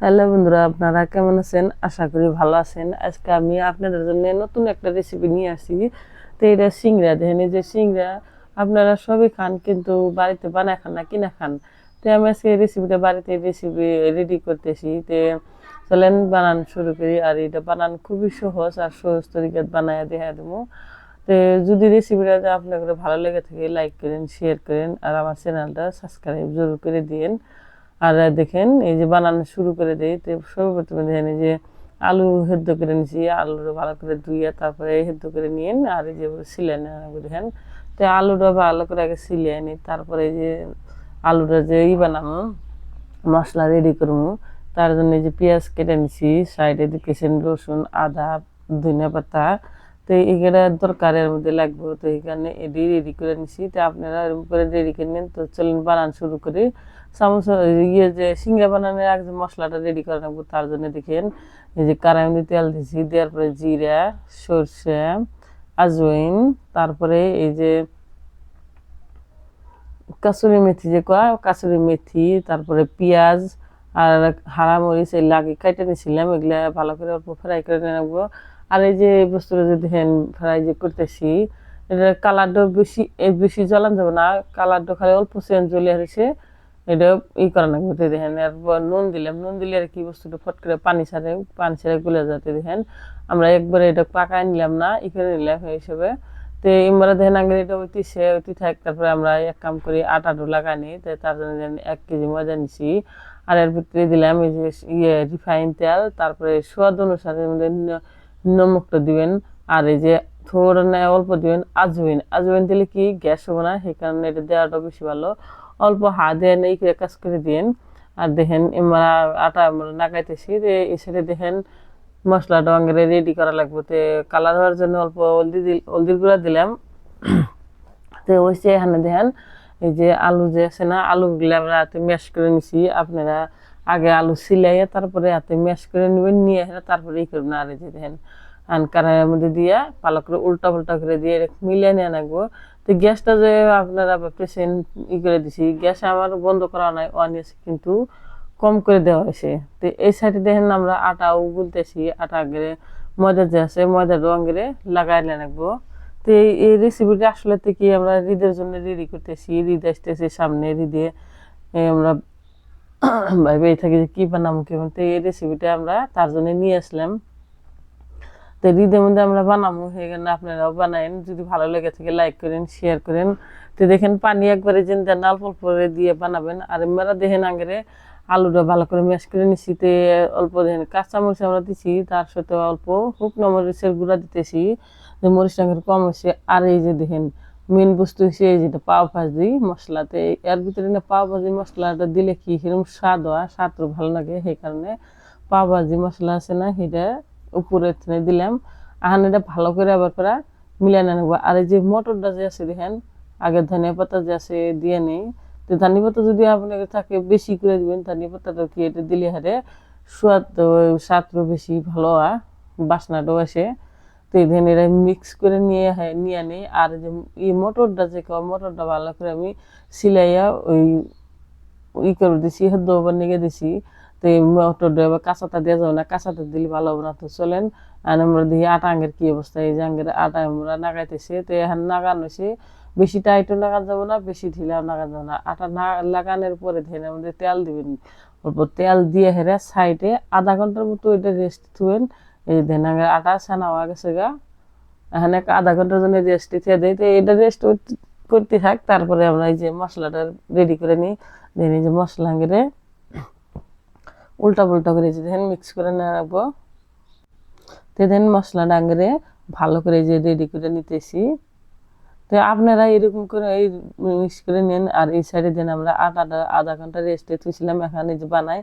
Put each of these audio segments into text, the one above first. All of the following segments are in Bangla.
হ্যালো বন্ধুরা, আপনারা কেমন আছেন? আশা করি ভালো আছেন। আজকে আমি আপনাদের জন্য নতুন একটা রেসিপি নিয়ে আসি। তো এটা সিংড়া, দেখেন এই যে সিংড়া আপনারা সবই খান, কিন্তু বাড়িতে বানায় খান না, কিনা খান। তো আমি আজকে এই রেসিপিটা বাড়িতে রেসিপি রেডি করতেছি। তো চলেন বানান শুরু করি। আর এটা বানান খুবই সহজ, আর সহজ তরিকাত বানায় দেখা দেবো। তো যদি রেসিপিটা আপনাদের ভালো লেগে থাকে, লাইক করেন, শেয়ার করেন, আর আমার চ্যানেলটা সাবস্ক্রাইব জরুর করে দিন। আর দেখেন এই যে বানানো শুরু করে দিই। তো সর্বপ্রথমে দেখেন এই যে আলু সেদ্ধ করে নিয়েছি, আলুটা ভালো করে ধুইয়া তারপরে সেদ্ধ করে নিয়েন। আর এই যে সিলাই দেখেন, তো আলুটা ভালো করে আগে সিলিয়ে নিই, তারপরে এই যে আলুটা যে বানাবো, মশলা রেডি করবো। তার জন্য এই যে পেঁয়াজ কেটে নিছি, সাইডে দিতেছেন রসুন, আদা, ধনিয়া পাতা। তো এইগুলা দরকারের মধ্যে লাগবে, তো এই কারণে এডি রেডি করে নিছি। তো আপনারা এরকম করে রেডি করে নেন। তো চলুন বানান শুরু করি। চামচ যে সিঙ্গা বানানোর আগে যে মশলাটা রেডি করে রাখবো, তার জন্য দেখেন এই যে কড়াই মধ্যে তেল দিছি, দেওয়ার পরে জিরা, সরষে, আজওয়াইন, তারপরে এই যে কাসুরি মেথি যে কয় কাসুরি মেথি, তারপরে পেঁয়াজ আর হারা মরিচ এগুলো আগে কাইটে নিয়েছিলাম, এগুলা ভালো করে অল্প ফ্রাই করে রাখবো। আর এই যে বস্তুটা যে দেখেন ফ্রাই যে করতেছি, এটা কালারটা বেশি বেশি জ্বলান যাবে না, কালারটা খালি অল্প চেঞ্জ জ্বলে আসছে, এটা করা লাগবে। তো দেখেন এরপর নুন দিলাম, নুন দিলে আর কি বস্তুটা ফট করে পানি ছাড়ে গুলে যাতে দেখেন আমরা একবারে এটা পাকায় নিলাম না, করে নিলাম এই হিসেবে। তো এবার দেখেন আগে এটা ওইটি থাক, তারপরে আমরা এক কাম করি আটাটো লাগাই নিই। তো তার জন্য 1 কেজি ময়দা নিছি, আর এর ভিতরে দিলাম এই যে রিফাইন তেল, তারপরে স্বাদ অনুসারে নমকটা দিবেন। আর এই যে থোড়া অল্প দিবেন আজওয়াইন, আজওয়াইন দিলে কি গ্যাস হবে না, সেই কারণে এটা দেওয়াটা বেশি ভালো। অল্প হাত দিয়ে নেই করে কাজ করে দিন। আর দেখেন আমরা আটা আমরা লাগাইতেছি, এই সাইডে দেখেন মশলাটা আগে রেডি করা লাগবে। তো কালার হওয়ার জন্য অল্প হলদির গুঁড়া দিলাম। তো ওইসে এখানে দেখেন এই যে আলু যে আছে না, আলুগুলো আমরা হাতে ম্যাশ করে নিছি। আপনারা আগে আলু সিলাইয়া তারপরে হাতে ম্যাশ করে নেবেন, নিয়ে তারপরে করবেন। আর এই যে দেখেন কড়াইয়ের মধ্যে দিয়ে ভালো করে উল্টা পাল্টা করে দিয়ে মিলিয়ে নিয়ে রাখবো। তো গ্যাসটা যে আপনারা পেশেন্ট করে দিছি, গ্যাস আমার বন্ধ করা নাই, অন আছে, কিন্তু কম করে দেওয়া হয়েছে। তো এই সাইডে দেখেন আমরা আটাও গুলতেছি, আটা আগে ময়দা যে আছে ময়দাটাও আগে লাগাই রাখবো। তো এই রেসিপিটা আসলে থেকে আমরা ঈদের জন্য রেডি করতেছি, ঈদ আসতেছে সামনে, ঈদে আমরা ভাই থাকি যে কি বানাবো কি। তো এই রেসিপিটা আমরা তার জন্য নিয়ে আসলাম। তো ঈদের মধ্যে আমরা বানাবো, সেখানে আপনারাও বানায়েন। যদি ভালো লেগে থাকে লাইক করেন, শেয়ার করেন। তো দেখেন পানি একবারে যেন অল্প অল্প করে দিয়ে বানাবেন। আর আমরা দেখেন আগে আলুটা ভালো করে ম্যাশ করে নিচ্ছি। তো অল্প দেখেন কাঁচামরিচ আমরা দিচ্ছি, তার সাথে অল্প শুকনো মরিচের গুঁড়া দিতেছি, যে মরিচটা কম হয়েছে। আর এই যে দেখেন মেন বস্তু হচ্ছে এই যেটা পাও ভাজি মশলাতে, এর ভিতরে না পাও ভাজি মশলাটা দিলে কি সেরকম স্বাদ হয়, স্বাদটা ভালো লাগে, সেই কারণে পাও ভাজি মশলা আছে না, সেটা উপরে দিলাম। এখন এটা ভালো করে আবার করা মিলানো নেবো। আর এই যে মটরটা যে আছে দেখেন আগে ধনিয়া পাতা যে আছে দিয়ে নেই। তো ধনিয়া পাতা যদি আপনাকে থাকে বেশি করে দিবেন, ধনিয়া পাতাটা কি এটা দিলে হারে স্বাদটা বেশি ভালো হয়, বাসনাটাও আসে। তো এই ধরেন এরা মিক্স করে নিয়ে নেই। আর যে এই মটরটা যে মটরটা ভালো করে আমি সিলাইয়া করে দিছি, সেদ্ধ হবার নিয়ে দিছি। তো এই মটরটা এবার কাঁচাটা দেওয়া যাবে না, কাঁচাটা দিলে ভালো হবে না। তো চলেন আর আমরা দেখি আটা আঙ্গের কি অবস্থা। এই যে আঙ্গের আটা আমরা নাগাইতেছি। তো এখন নাগানো হয়েছে, বেশি টাইটও নাগান যাবো না, বেশি ঢিলাও নাগান যাবো না। আটা লাগানোর পরে ধরে আমাদের তেল দিবেন, অল্প তেল দিয়ে হেরে সাইডে আধা ঘন্টার মতো এটা রেস্ট থুবেন। এই দেন আটা ছানা হওয়া গেছে গা, এখানে আধা ঘন্টার জন্য রেস্ট দিয়ে দেয়। তো এটা রেস্ট করতে থাক, তারপরে আমরা এই যে মশলাটা রেডি করে নিই। দেন এই যে মশলা আঙ্গেরে উল্টা পুল্টা করে দেখেন মিক্স করে না রাখবো। তো দেন মশলাটা আঙ্গেরে ভালো করে যে রেডি করে নিতেছি। তো আপনারা এরকম করে এই মিক্স করে নেন। আর এই সাইডে দেন আমরা আটাটা আধা ঘন্টা রেস্টে থুইছিলাম, এখানে যে বানাই।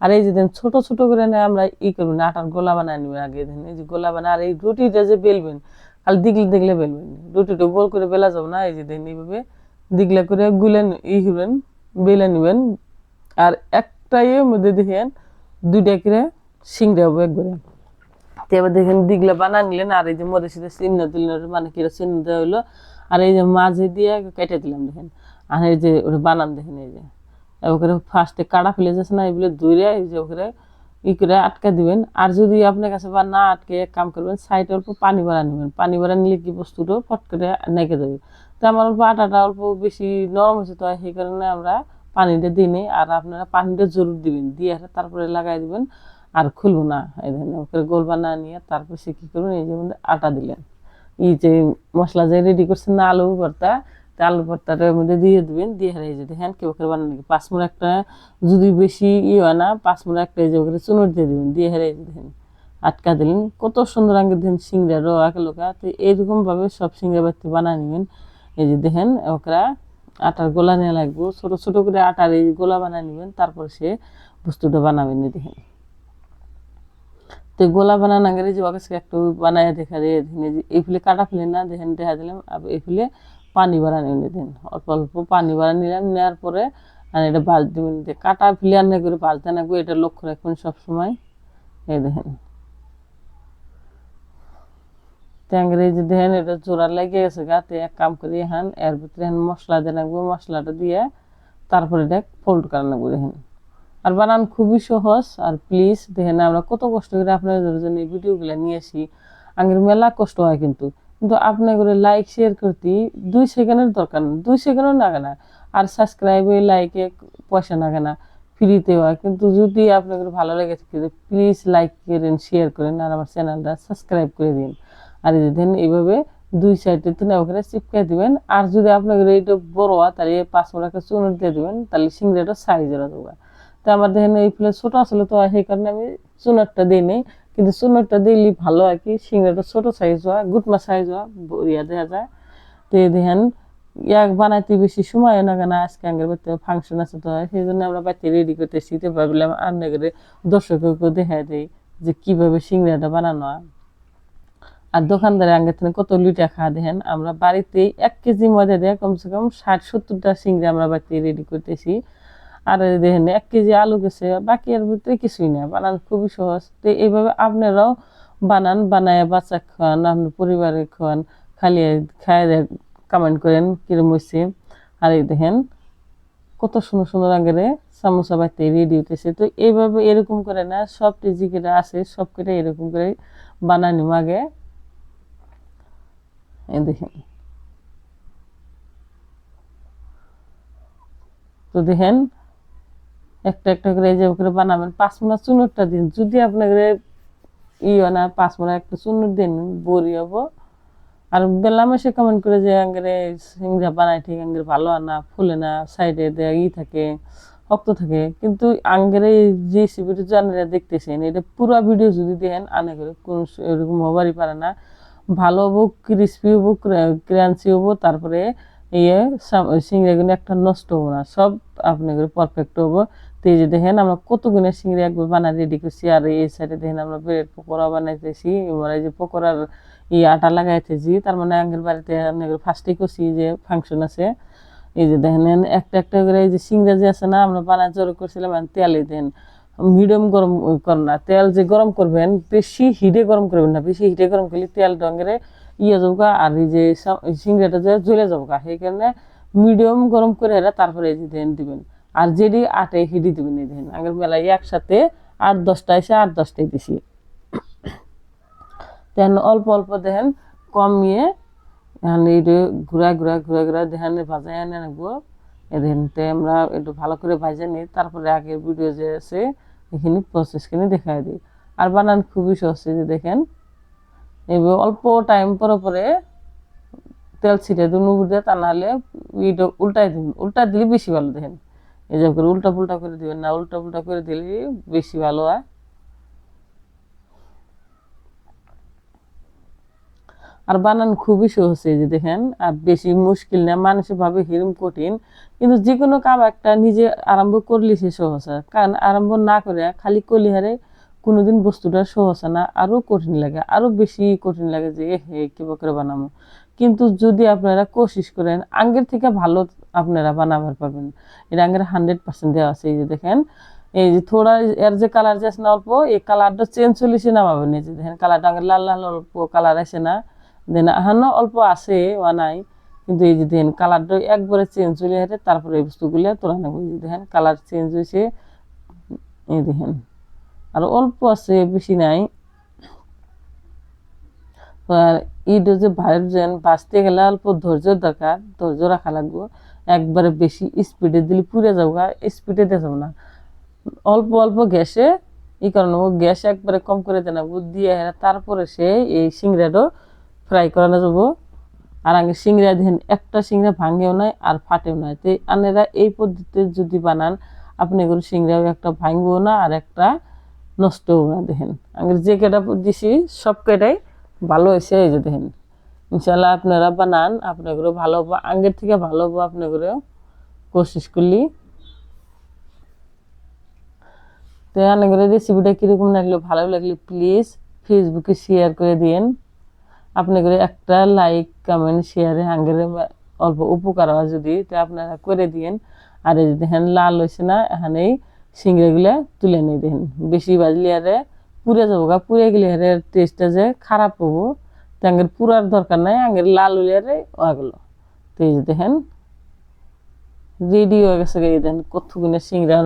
আর এই যে দেন ছোট ছোট করে আমরা করবেন, আটার গোলা বানায় নেবেন আগে। দেন এই যে গোলা বানায়, আর এই রুটিটা যে বেলবেন খালি দিগলে দিগলে বেলবেন, রুটিটা গোল করে বেলা যাবে না। এই যে দেন এইভাবে দিগলা করে গুলেন করবেন, বেলে নেবেন। আর একটা মধ্যে দেখেন 2টা করে সিংড়া হবে একবারে। তো এবার দেখেন দিগলা বানা নিলেন। আর এই যে মধ্যে সাথে চিহ্ন দিলেন, মানে কি চিহ্ন দেওয়া হইলো। আর এই যে মাঝে দিয়ে কেটে দিলাম দেখেন। আর এই যে ওটা বানান দেখেন, এই যে ওখানে ফার্স্টে কাটা ফেলে যাচ্ছে না, এগুলো ধুইরে এই যে ওখানে ই করে আটকা দিবেন। আর যদি আপনার কাছে বা না আটকে এক কাম করবেন, সাইডে অল্প পানি ভরা নেবেন। পানি ভরা নিলে কি বস্তুটা ফট করে নেকে যাবে। তো আমার অল্প আটাটা অল্প বেশি নরম হয়েছে, তো সেই কারণে আমরা পানিটা দিই নি। আর আপনারা পানিটা জরুর দিবেন, দিয়ে তারপরে লাগাই দিবেন, আর খুলবো না। এই ধরেন ওকে গোল বানা নিয়ে তারপর সে কি করবেন, এই যে আটা দিলেন, এই যে মশলা যে রেডি করছেন না আলু ভর্তা, তা আলু ভর্তাটার মধ্যে দিয়ে দিবেন, দিয়ে এই যে দেখেন কেউ করে বানানো পাঁচমোড়া একটা, যদি বেশি হয় না পাঁচমোড়া একটা এই যে ওখানে চুনোর দিয়ে দিবেন, দিয়ে এই যে দেখেন আটকা দিলেন। কত সুন্দর আগে দেখেন সিংড়া রো আঁকে লোকা। তো এইরকম ভাবে সব সিংড়া বাড়তে বানা নেবেন। এই যে দেখেন ওকরা আটার গোলা নেওয়া লাগবে, ছোট ছোট করে আটার এই গোলা বানিয়ে নেবেন, তারপর সে বস্তুটা বানাবেন। দেখেন তো গোলা বানানা গেলে যে ওকে একটু বানায় দেখা যায়, এই ফুলে কাটা ফুলে না দেখেন দেখা দিলাম। এই ফুলে পানি বাড়া নিয়ে দিন, অল্প অল্প পানি বাড়া নিলাম, নেওয়ার পরে আর এটা ভাজ দিবেন। কাটা ফুলে আর না করে ভাজতে নাকবো, এটা লক্ষ্য রাখবেন সবসময়। এই দেখেন ট্যাংরে যে দেখেন এটা জোড়া লেগে গেছে গাতে, এক কাম করি এখন এর ভিতরে মশলা দিয়ে রাখবো, মশলাটা দিয়ে তারপরে এটা ফোল্ড করে নেবো। দেখেন আর বানান খুবই সহজ। আর প্লিজ দেখেন আমরা কত কষ্ট করে আপনাদের জন্য এই ভিডিওগুলো নিয়ে আসি, আগের মেলা কষ্ট হয়, কিন্তু কিন্তু আপনার করে লাইক শেয়ার করতে 2 সেকেন্ডের দরকার না, 2 সেকেন্ডও লাগে না। আর সাবস্ক্রাইবে লাইকে পয়সা লাগে না, ফ্রিতে হয়। কিন্তু যদি আপনাদের ভালো লেগে থাকে প্লিজ লাইক করেন, শেয়ার করেন, আর আমার চ্যানেলটা সাবস্ক্রাইব করে দিন। আর এই দেখেন এইভাবে 2 সাইডে তো ওখানে চিপকে দিবেন। আর যদি আপনাদের এইটা বড় হয় তাহলে 5 মিনিট চুন দিয়ে দিবেন, তাহলে সিংড়াটা সাইজের দেবো। তো আমার দেখেন এই ফুলে ছোট আসলে, তো সেই কারণে আমি চুনারটা দিই নেই। কিন্তু চুনারটা দিলে ভালো আর কি, সিংড়াটা ছোট সাইজ হয়, গুটমা সাইজ হয়, বড়িয়া দেখা যায়। তো এই দেখেন ইয়াক বানাইতে বেশি সময় না, কেন আজকে আগের বাড়িতে ফাংশন আছে, তো সেই জন্য আমরা বাড়িতে রেডি করতেছি। তো ভাবলাম আপনাদের দর্শককে দেখা দেয় যে কিভাবে সিংড়াটা বানানো হয়। আর দোকানদারে আগে থেকে কত লিটা খাওয়া দেখেন, আমরা বাড়িতেই 1 কেজি ময়দা দিয়ে কমসে কম 60-70টা সিংড়া আমরা বাড়িতে রেডি করতেছি। আর দেখেন 1 কেজি আলু গেছে, বাকি এর ভিতরে কিছুই না, বানান খুবই সহজ। তো এইভাবে আপনারাও বানান, বানায় বাচ্চা খাওয়ান, আপনার পরিবারে খাওয়ান, খালি খায় কমেন্ট করেন কিরম হয়েছে। আর এই দেখেন কত সুন্দর সুন্দর আগেরে সামোসা বাড়িতে রেডি হইতেছে। তো এইভাবে এরকম করে না, সব টিজিকেটা আছে সব কেটে এরকম করে বানানি আগে। এই দেখেন তো দেখেন একটা একটা করে এই যে করে বানাবেন। 5 মিনিট চুনোরটা দিন, যদি আপনাদের না 5 মিনিট একটা চুনোর দিন বড়ি হবো। আর বেলাম এসে কমেন্ট করে যে আঙ্গেরে সিংড়া বানাই ঠিক আঙ্গের ভালো না, ফুলে না, সাইডে থাকে শক্ত থাকে। কিন্তু আঙ্গেরে যে ভিডিও চ্যানেলে দেখতেছেন এটা পুরো ভিডিও যদি দেখেন আনে করে কোন এরকম হবারই পারে না, ভালো হবো, ক্রিস্পি হবো, ক্রাঞ্চি হবো, তারপরে ইয়ে সিংড়াগুলো একটা নষ্ট হবো না, সব আপনাদের পারফেক্ট হবো। তো এই যে দেখেন আমরা কত গুণের সিংড়া একবার বানাই রেডি করছি। আর এই সাইডে দেখেন আমরা ব্রেড পকোড়া বানাইতেছি, এবার এই যে পকোড়ার আটা লাগাইতেছি, তার মানে আগের বাড়িতে ফার্স্টে করছি যে ফাংশন আছে। এই যে দেখেন একটা একটা করে এই যে সিংড়া যে আছে না আমরা বানাই জোর করছিলাম, তেলে দেন মিডিয়াম গরম করেন না, তেল যে গরম করবেন বেশি হিটে গরম করবেন না, বেশি হিটে গরম করলে তেল ডঙ্গেরে যাবো, আর এই যে সিংড়াটা যে জ্বলে যাবো, সেই কারণে মিডিয়াম গরম করে তারপরে এই যে দেন দিবেন। আর যেটি আটে হিডি দিবেন। এই দেখেন আগের বেলায় একসাথে 8-10টা এসে 8-10টাই দিছি। দেখেন অল্প অল্প দেখেন কমিয়ে এখন এইটা ঘুরা ঘুরা ঘুরা ঘুরা দেখেন ভাজা এনে রাখবো। দেখেন আমরা একটু ভালো করে ভাজা নিই, তারপরে আগের ভিডিও যে আছে এখানে প্রসেসখানে দেখাই দিই। আর বানান খুবই সহজ। যে দেখেন এইভাবে অল্প টাইম পরে পরে তেল ছিটে দিন উপর দিয়ে, তা নাহলে এইটা উল্টাই দিন, উল্টা দিলে বেশি ভালো। দেখেন এই যে করে উল্টা পুল্টা করে দিবেন না, উল্টা পুল্টা করে দিলে বেশি ভালো হয়। আর বানান খুবই সহজ। এই যে দেখেন আর বেশি মুশকিল না, মানুষের ভাবে হিরম কঠিন, কিন্তু যে কোনো কাম একটা নিজে আরম্ভ করলে সে সহজ হয়। কারণ আরম্ভ না করে খালি কলি হারে কোনোদিন বস্তুটা সহজ না, আরো কঠিন লাগে, আরো বেশি কঠিন লাগে যে হে কিবা করে বানাবো। কিন্তু যদি আপনারা কোশিশ করেন আগের থেকে ভালো আপনারা বানাবার পারবেন। এটা আগের 100% দেওয়া আছে। এই যে দেখেন এই যে থোড়া এর যে কালার যে আছে না অল্প, এই কালারটা চেঞ্জ হলেছে নামাবেন। এই যে দেখেন কালারটা আগের লাল লাল অল্প কালার আছে না, দেন এখনো অল্প আছে বা নাই, কিন্তু এই যে দেখেন কালারটা একবারে চেঞ্জ হলে হাতে, তারপরে এই বস্তুগুলো তোলা নেব। এই যে দেখেন কালার চেঞ্জ হয়েছে, এই দেখেন। আর অল্প আছে, বেশি নাই। আর ইটা যে বাঁচতে গেলে অল্প ধৈর্য দরকার, ধৈর্য রাখা লাগবে। একবারে বেশি স্পিডে দিলে পুড়ে যাবো, স্পিডে দিয়ে যাবো না, অল্প অল্প গ্যাসে এই কারণে গ্যাস একবারে কম করে দেন দিয়ে তারপরে সে এই সিংড়াটা ফ্রাই করানো যাবো। আর আগে সিংড়া দেখেন একটা সিংড়া ভাঙেও নাই আর ফাটেও নাই। তো আনেরা এই পদ্ধতিতে যদি বানান, আপনি এগুলো সিংড়াও একটা ভাঙবো না আর একটা নষ্টও না। দেখেন আগে যে কেটা দিছি সব কেটাই ভালো হয়েছে। এই যে দেখেন, ইনশাল্লাহ আপনারা বানান, আপনাগুলো ভালো হবো, আগের থেকে ভালো হবো আপনাগুলো কোশিশ করলি। তো আপনাদের রেসিপিটা কীরকম লাগলো, ভালো লাগলে প্লিজ ফেসবুকে শেয়ার করে দিন। আপনাদের একটা লাইক কমেন্ট শেয়ারে আঙ্গের অল্প উপকার হয় যদি, তো আপনারা করে দিন। আর এই দেখেন লাল হয়েছে না, এখানে সিংড়াগুলা তুলে নিয়ে দেখেন, বেশি বাজলে আরে পুড়ে যাবো, পুড়ে গেলে আরে টেস্টটা যে খারাপ হবো। তো আঙ্গের পুরার দরকার নাই, আঙ্গের লাল হলে আরে ওগুলো। তো এই যে দেখেন রেডি হয়ে গেছে, দেখেন কতগুলো সিংড়া।